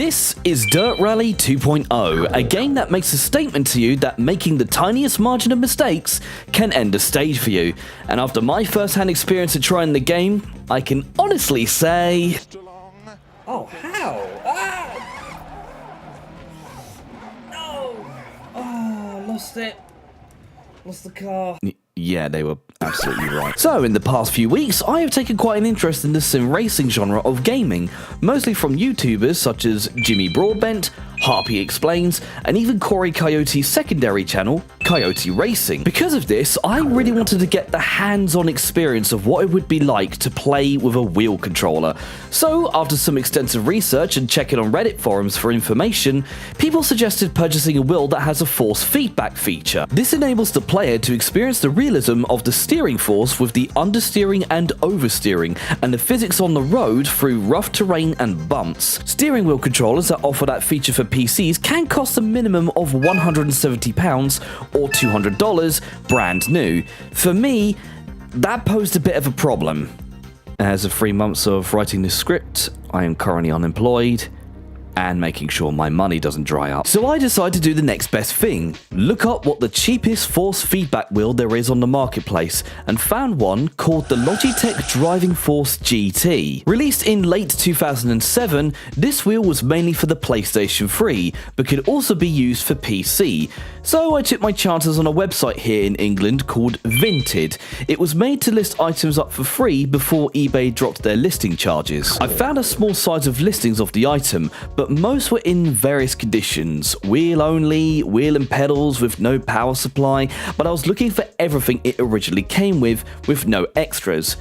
This is Dirt Rally 2.0, a game that makes a statement to you that making the tiniest margin of mistakes can end a stage for you. And after my first-hand experience of trying the game, I can honestly say... Oh, how? Ah! No! Oh, lost it. Lost the car. Yeah, they were absolutely right. So, in the past few weeks, I have taken quite an interest in the sim racing genre of gaming, mostly from YouTubers such as Jimmy Broadbent, Harpy Explains, and even Corey Coyote's secondary channel, Coyote Racing. Because of this, I really wanted to get the hands-on experience of what it would be like to play with a wheel controller. So, after some extensive research and checking on Reddit forums for information, people suggested purchasing a wheel that has a force feedback feature. This enables the player to experience the realism of the steering force with the understeering and oversteering, and the physics on the road through rough terrain and bumps. Steering wheel controllers that offer that feature for PCs can cost a minimum of £170 or $200 brand new. For me, that posed a bit of a problem. As of 3 months of writing this script, I am currently unemployed and making sure my money doesn't dry up. So I decided to do the next best thing, look up what the cheapest force feedback wheel there is on the marketplace, and found one called the Logitech Driving Force GT. Released in late 2007, this wheel was mainly for the PlayStation 3, but could also be used for PC. So I took my chances on a website here in England called Vinted. It was made to list items up for free before eBay dropped their listing charges. I found a small size of listings of the item, but most were in various conditions. Wheel only, wheel and pedals with no power supply, but I was looking for everything it originally came with no extras.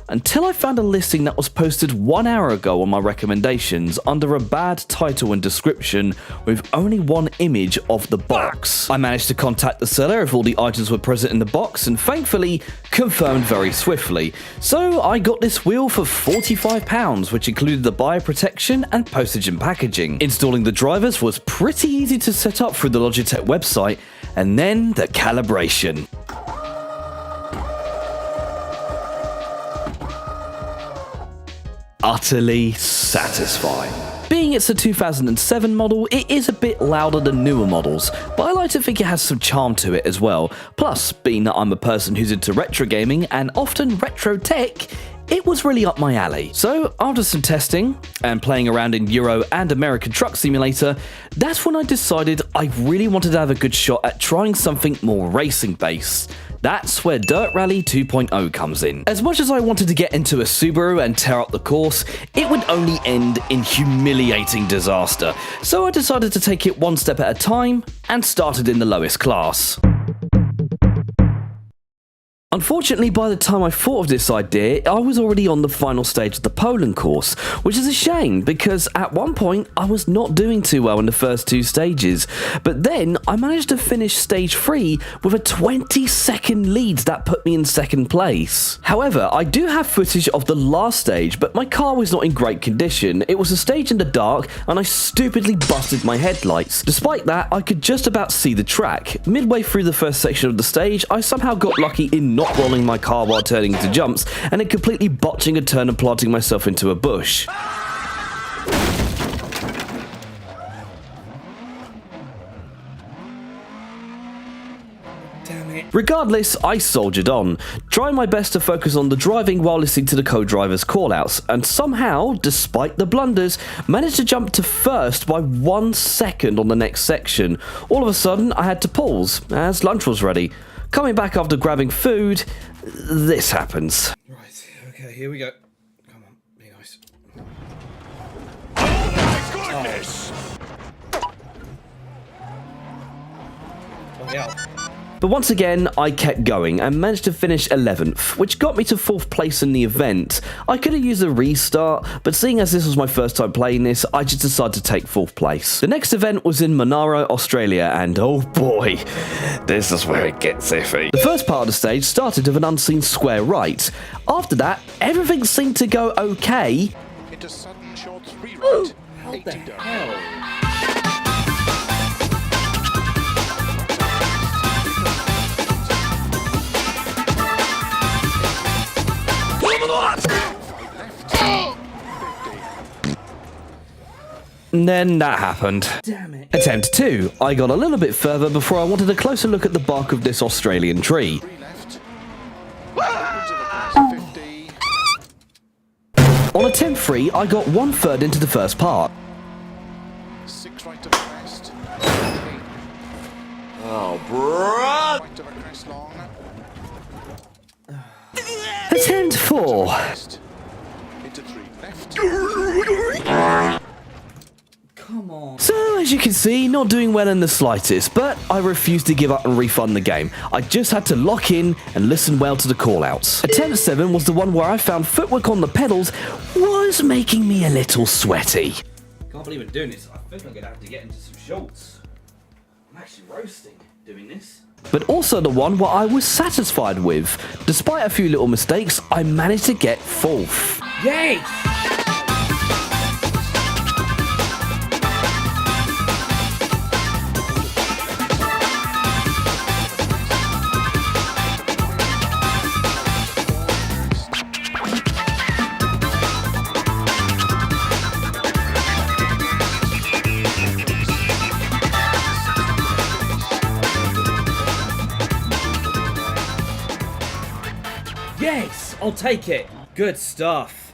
Until I found a listing that was posted 1 hour ago on my recommendations under a bad title and description with only one image of the box. I managed to contact the seller if all the items were present in the box and thankfully confirmed very swiftly. So I got this wheel for £45, which included the buyer protection and postage and packaging. Installing the drivers was pretty easy to set up through the Logitech website, and then the calibration. Utterly satisfying. Being it's a 2007 model, it is a bit louder than newer models, but I like to think it has some charm to it as well. Plus, being that I'm a person who's into retro gaming and often retro tech, it was really up my alley. So, after some testing and playing around in Euro and American Truck Simulator, that's when I decided I really wanted to have a good shot at trying something more racing based. That's where Dirt Rally 2.0 comes in. As much as I wanted to get into a Subaru and tear up the course, it would only end in humiliating disaster. So I decided to take it one step at a time and started in the lowest class. Unfortunately, by the time I thought of this idea, I was already on the final stage of the Poland course, which is a shame because at one point I was not doing too well in the first two stages. But then I managed to finish stage 3 with a 20-second lead that put me in second place. However, I do have footage of the last stage, but my car was not in great condition. It was a stage in the dark and I stupidly busted my headlights. Despite that, I could just about see the track. Midway through the first section of the stage, I somehow got lucky in not rolling my car while turning into jumps, and then completely botching a turn and planting myself into a bush. Damn it. Regardless, I soldiered on, trying my best to focus on the driving while listening to the co-driver's callouts, and somehow, despite the blunders, managed to jump to first by 1 second on the next section. All of a sudden, I had to pause, as lunch was ready. Coming back after grabbing food, this happens. Right, okay, here we go. Come on, be nice. Oh my goodness! Oh, yeah. But once again, I kept going and managed to finish 11th, which got me to 4th place in the event. I could have used a restart, but seeing as this was my first time playing this, I just decided to take 4th place. The next event was in Monaro, Australia, and oh boy, this is where it gets iffy. The first part of the stage started with an unseen square right. After that, everything seemed to go okay. Into sudden short 3 right. How the 80 down. hell? And then that happened. Damn it. Attempt 2. I got a little bit further before I wanted a closer look at the bark of this Australian tree. 3 left. Opens of a crest, 50. On attempt 3, I got 1/3 into the first part. 6 right of a crest. 8. Oh, bruh! Right of a crest long. Attempt 4. Crest. Into 3 left. Come on. So, as you can see, not doing well in the slightest, but I refused to give up and refund the game. I just had to lock in and listen well to the callouts. Attempt 7 was the one where I found footwork on the pedals was making me a little sweaty. Can't believe I'm doing this. I think I'm going to have to get into some shorts. I'm actually roasting doing this. But also the one where I was satisfied with. Despite a few little mistakes, I managed to get 4th. Yay! Yes! I'll take it. Good stuff.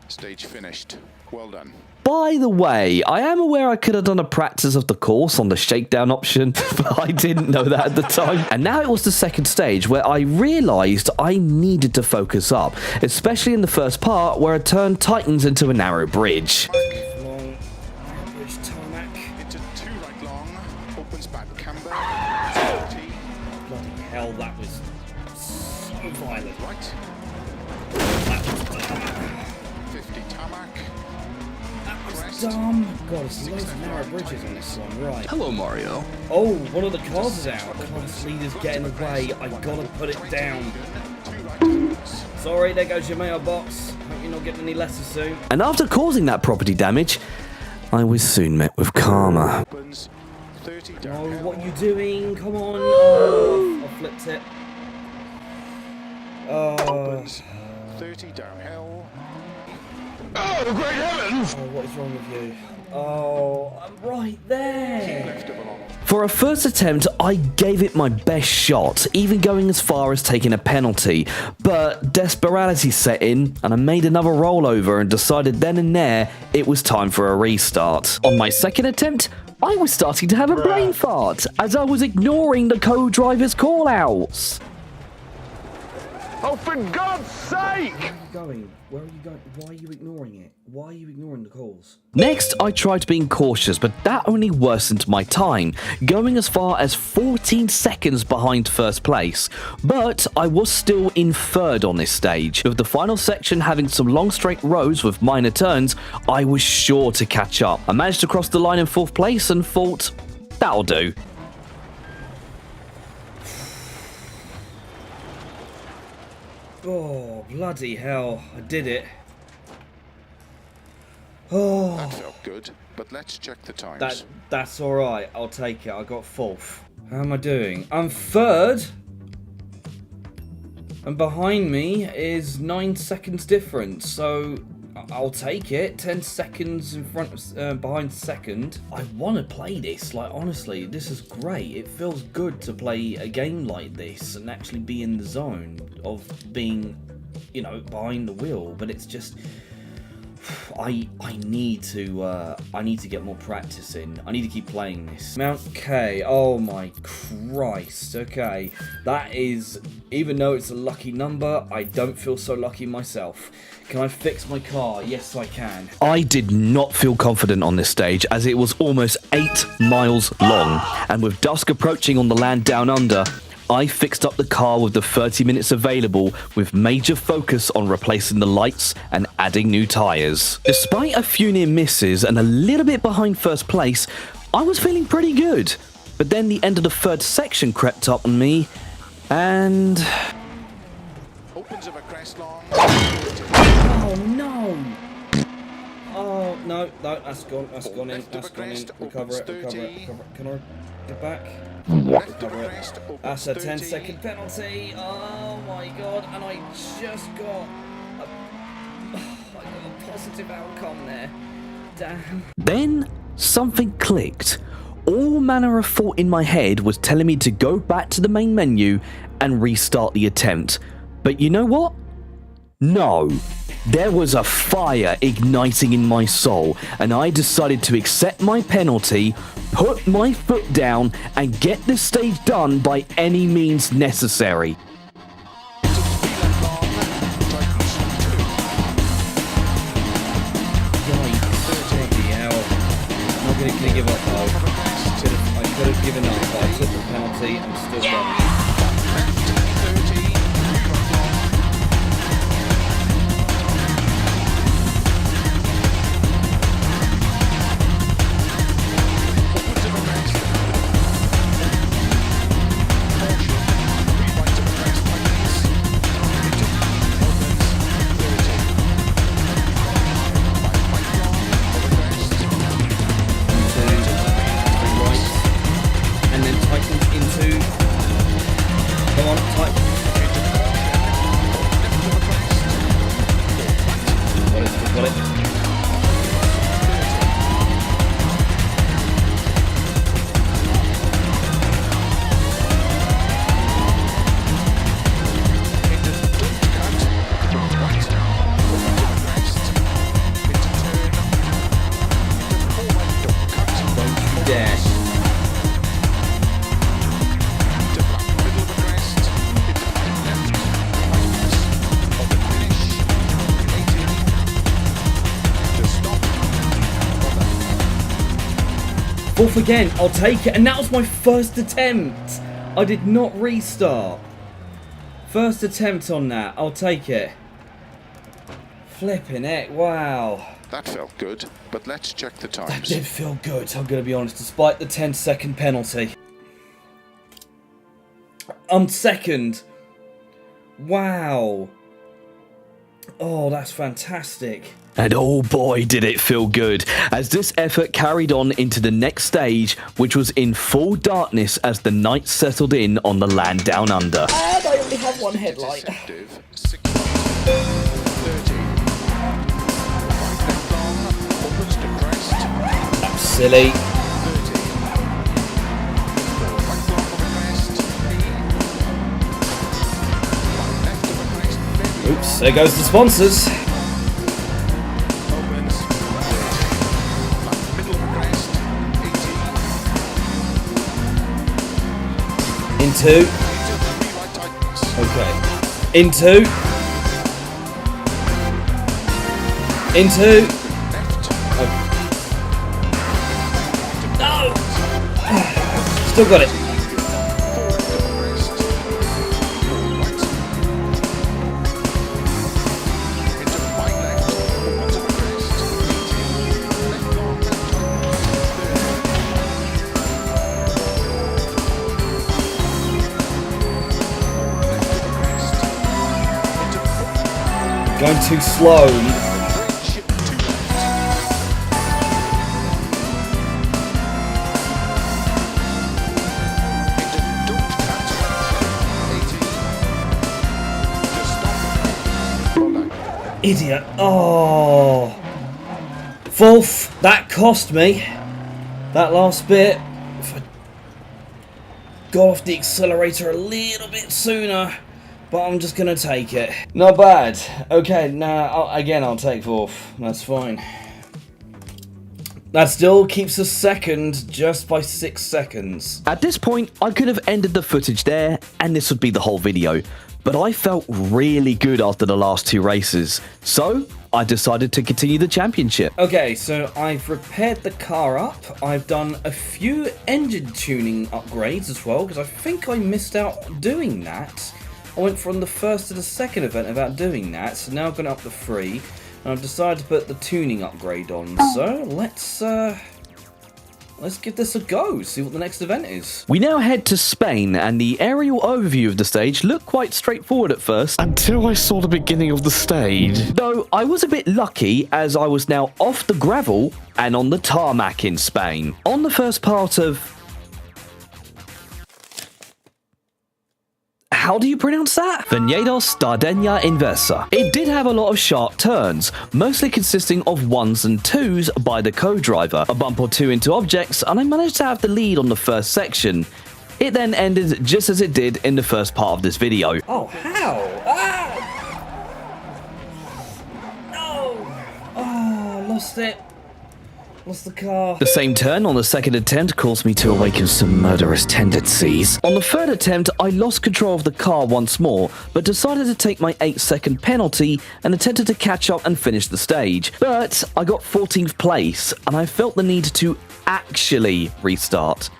Stage finished. Well done. By the way, I am aware I could have done a practice of the course on the shakedown option, but I didn't know that at the time. And now it was the second stage where I realised I needed to focus up, especially in the first part where a turn tightens into a narrow bridge. Long bridge tarmac. Into 2 right long. Opens back camber. 30. Bloody hell, that was so violent. Right. 50 tarmac. Crest. Dumb. God, there's loads of narrow bridges on this one, right. Hello, Mario. Oh, one of the cars is out. Class leader's getting away. I gotta put it down. 2 right turns. Sorry, there goes your mailbox. Hope you're not getting any letters soon. And after causing that property damage, I was soon met with karma. Opens 30 Oh, downhill. what are you doing? Come on. Oh, I flipped it. Oh, Opens 30 downhill. Oh, great heavens! oh, what is wrong with you? Oh, I'm right there. Left of a long. For a first attempt, I gave it my best shot, even going as far as taking a penalty. But desperation set in, and I made another rollover and decided then and there it was time for a restart. On my second attempt, I was starting to have a brain fart, as I was ignoring the co-driver's callouts. Oh, for God's sake! Where are you going? Where are you going? Why are you ignoring it? Why are you ignoring the calls? Next, I tried being cautious, but that only worsened my time, going as far as 14 seconds behind first place. But I was still in third on this stage. With the final section having some long straight roads with minor turns, I was sure to catch up. I managed to cross the line in 4th place and thought, that'll do. Oh, bloody hell. I did it. Oh, That felt good, but let's check the times. that's alright. I'll take it. I got 4th. How am I doing? I'm 3rd. And behind me is 9 seconds difference. So I'll take it. 10 seconds in front of, behind second. I want to play this. Like, honestly, this is great. It feels good to play a game like this and actually be in the zone of being, you know, behind the wheel. But it's just, I need to get more practice in. I need to keep playing this. Mount K. Oh my Christ. Okay, that is, even though it's a lucky number, I don't feel so lucky myself. Can I fix my car? Yes, I can. I did not feel confident on this stage as it was almost 8 miles long, and with dusk approaching on the land down under, I fixed up the car with the 30 minutes available with major focus on replacing the lights and adding new tyres. Despite a few near misses and a little bit behind first place, I was feeling pretty good. But then the end of the 3rd section crept up on me, and Opens of a crest long. Oh no! Oh no, that's gone. That's gone in. Left of That's a gone in. crest, Recover it. opens Recover it. 30. Recover it. Can I get back? Left of a Recover it. crest, opens That's a 30. 10-second penalty. Oh my god! And I just got a positive outcome there. Damn. Then something clicked. All manner of thought in my head was telling me to go back to the main menu and restart the attempt. But you know what? No. There was a fire igniting in my soul, and I decided to accept my penalty, put my foot down, and get this stage done by any means necessary. I'm gonna give up though. I could have given up, but I took the penalty and still done it. Fourth again, I'll take it. And that was my first attempt. I did not restart. First attempt on that. I'll take it. Flipping it. Wow. That felt good, but let's check the That times. did feel good, I'm going to be honest, despite the 10-second penalty. I'm second. Wow. Oh, that's fantastic. And oh boy, did it feel good, as this effort carried on into the next stage, which was in full darkness as the night settled in on the land down under. And I only have one headlight. Deceptive, 30. Right long, opens to crest, That's silly. 30. Right long of a crest, right left of a crest, very Oops, there goes the sponsors. opens, 30. Right middle of a crest, 80. Into. Right tightens. Okay. Into. Into. Left, No! Still got it. Going too slow. Idiot. Oh. Fourth. That cost me. That last bit. If I got off the accelerator a little bit sooner. But I'm just going to take it. Not bad. Okay, now, again, I'll take fourth. That's fine. That still keeps us second just by 6 seconds. At this point, I could have ended the footage there, and this would be the whole video. But I felt really good after the last 2 races, so I decided to continue the championship. Okay, so I've repaired the car up. I've done a few engine tuning upgrades as well, because I think I missed out doing that. I went from the first to the second event without doing that, so now I've gone up to 3, and I've decided to put the tuning upgrade on. So let's give this a go, see what the next event is. We now head to Spain, and the aerial overview of the stage looked quite straightforward at first, until I saw the beginning of the stage. Though I was a bit lucky, as I was now off the gravel and on the tarmac in Spain. On the first part of... how do you pronounce that? Venedos Dardenia Inversa. It did have a lot of sharp turns, mostly consisting of 1s and 2s by the co-driver, a bump or two into objects, and I managed to have the lead on the first section. It then ended just as it did in the first part of this video. Oh, how? Ah! No! Oh, lost it. Lost the car. The same turn on the second attempt caused me to awaken some murderous tendencies. On the third attempt, I lost control of the car once more, but decided to take my 8-second penalty and attempted to catch up and finish the stage. But I got 14th place, and I felt the need to actually restart.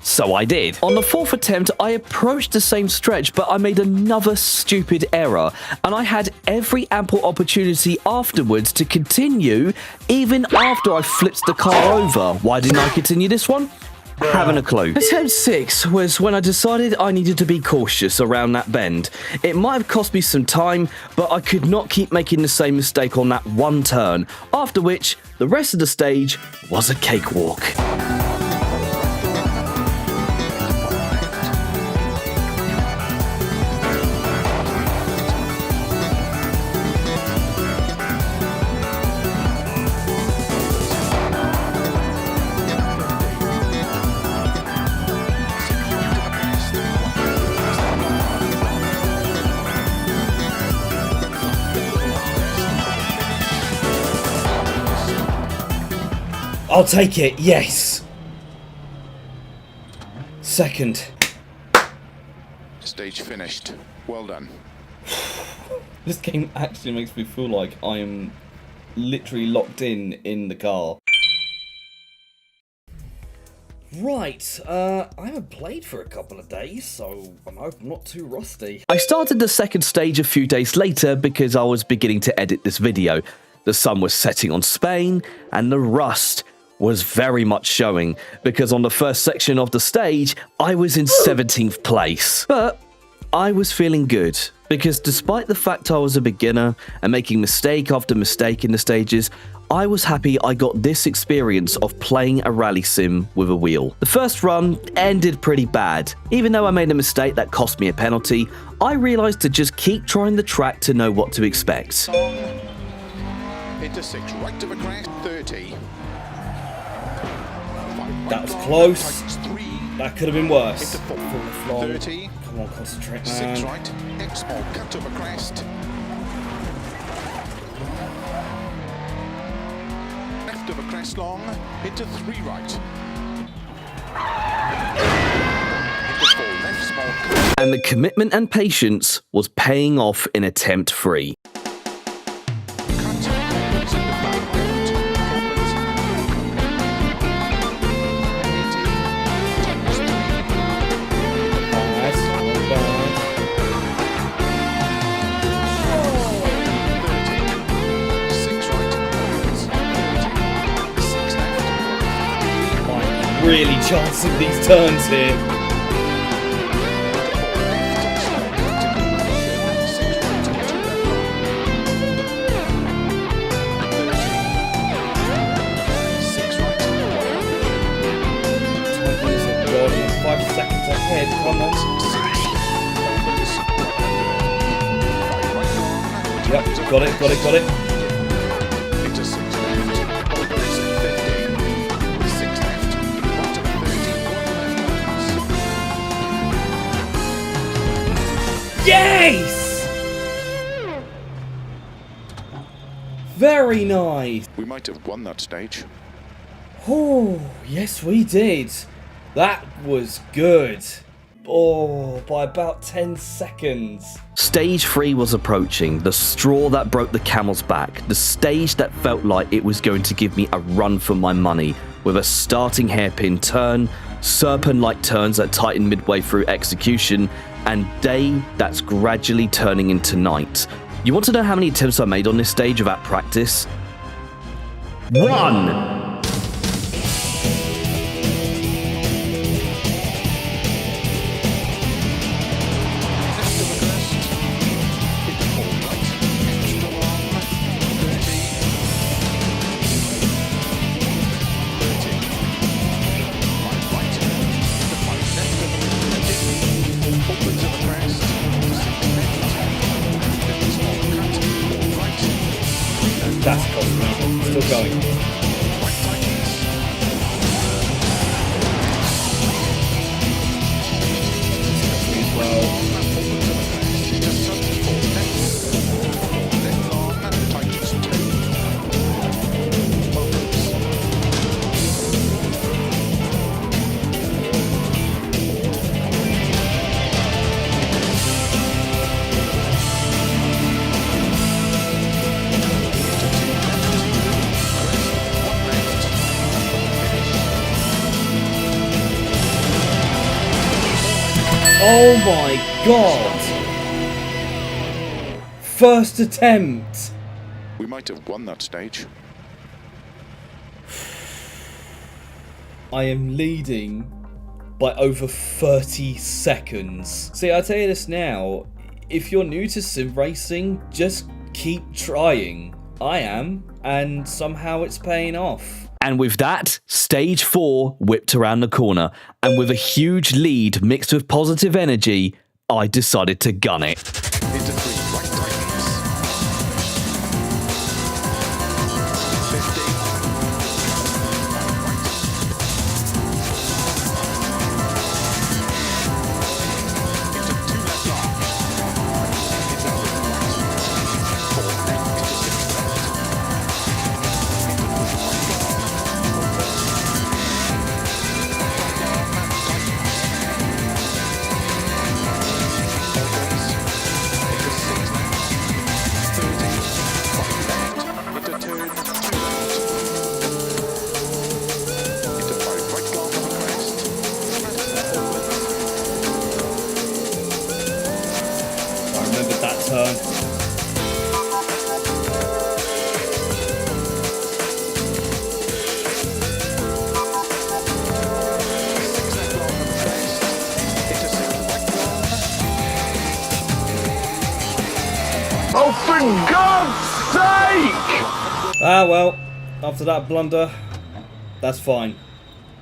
So I did. On the fourth attempt, I approached the same stretch, but I made another stupid error, and I had every ample opportunity afterwards to continue, even after I flipped the car over. Why didn't I continue this one? Haven't a clue. Attempt 6 was when I decided I needed to be cautious around that bend. It might have cost me some time, but I could not keep making the same mistake on that one turn, after which the rest of the stage was a cakewalk. I'll take it, yes! Second. Stage finished. Well done. This game actually makes me feel like I am literally locked in the car. Right, I haven't played for a couple of days, so I hope I'm not too rusty. I started the second stage a few days later because I was beginning to edit this video. The sun was setting on Spain, and the rust was very much showing, because on the first section of the stage, I was in 17th place. But I was feeling good, because despite the fact I was a beginner and making mistake after mistake in the stages, I was happy I got this experience of playing a rally sim with a wheel. The first run ended pretty bad. Even though I made a mistake that cost me a penalty, I realised to just keep trying the track to know what to expect. Into 6, right to the crest, 30. That was close. Tightens 3. That could have been worse. Into 4. Full flow. 30. Come on, concentrate, 6 man. right. X small cut to the crest. Left of a crest long. Into 3 right. Into 4 left small cut. And the commitment and patience was paying off in attempt 3. Really chancing these turns here. God, 5 seconds ahead, come on. Yep, got it. Into 6 left. 15. 6 left. Right to 30. Yes! Very nice. We might have won that stage. Oh, yes we did. That was good. Oh, by about 10 seconds. Stage 3 was approaching, the straw that broke the camel's back, the stage that felt like it was going to give me a run for my money, with a starting hairpin turn, serpent-like turns that tighten midway through execution, and day that's gradually turning into night. You want to know how many attempts I made on this stage without practice? 1! Open to the crest. Oh my god! First attempt! We might have won that stage. I am leading by over 30 seconds. See, I'll tell you this now. If you're new to sim racing, just keep trying. I am, and somehow it's paying off. And with that, stage 4 whipped around the corner, and with a huge lead mixed with positive energy, I decided to gun it. Into 3 right tightens. 50. Into 2 left arm. Into 3 right. 4 left. Into 6 left. Into 3 right arm. Right arm tightens. Opens. Into 6 left. 30. Right left. Into turn 2 left. Into 5 right long on the crest. Opens. I remember that turn. Oh, for God's sake! Ah well, after that blunder, that's fine.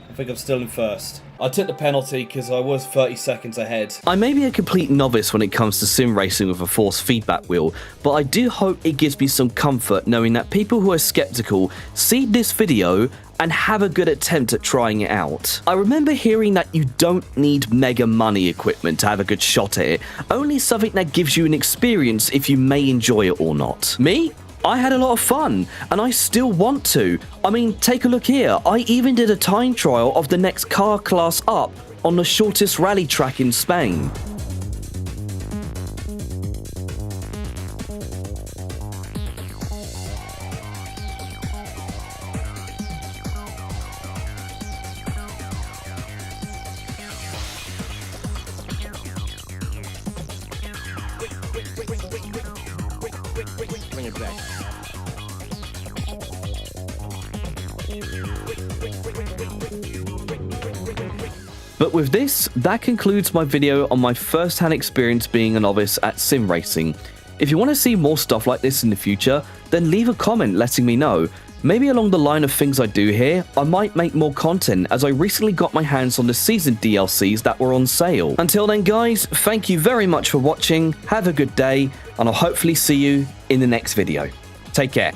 I think I'm still in first. I took the penalty because I was 30 seconds ahead. I may be a complete novice when it comes to sim racing with a force feedback wheel, but I do hope it gives me some comfort knowing that people who are skeptical see this video and have a good attempt at trying it out. I remember hearing that you don't need mega money equipment to have a good shot at it, only something that gives you an experience if you may enjoy it or not. Me? I had a lot of fun, and I still want to. I mean, take a look here. I even did a time trial of the next car class up on the shortest rally track in Spain. Bring it back. But with this, that concludes my video on my first-hand experience being a novice at sim racing. If you want to see more stuff like this in the future, then leave a comment letting me know. Maybe along the line of things I do here, I might make more content as I recently got my hands on the season DLCs that were on sale. Until then guys, thank you very much for watching, have a good day, and I'll hopefully see you in the next video. Take care.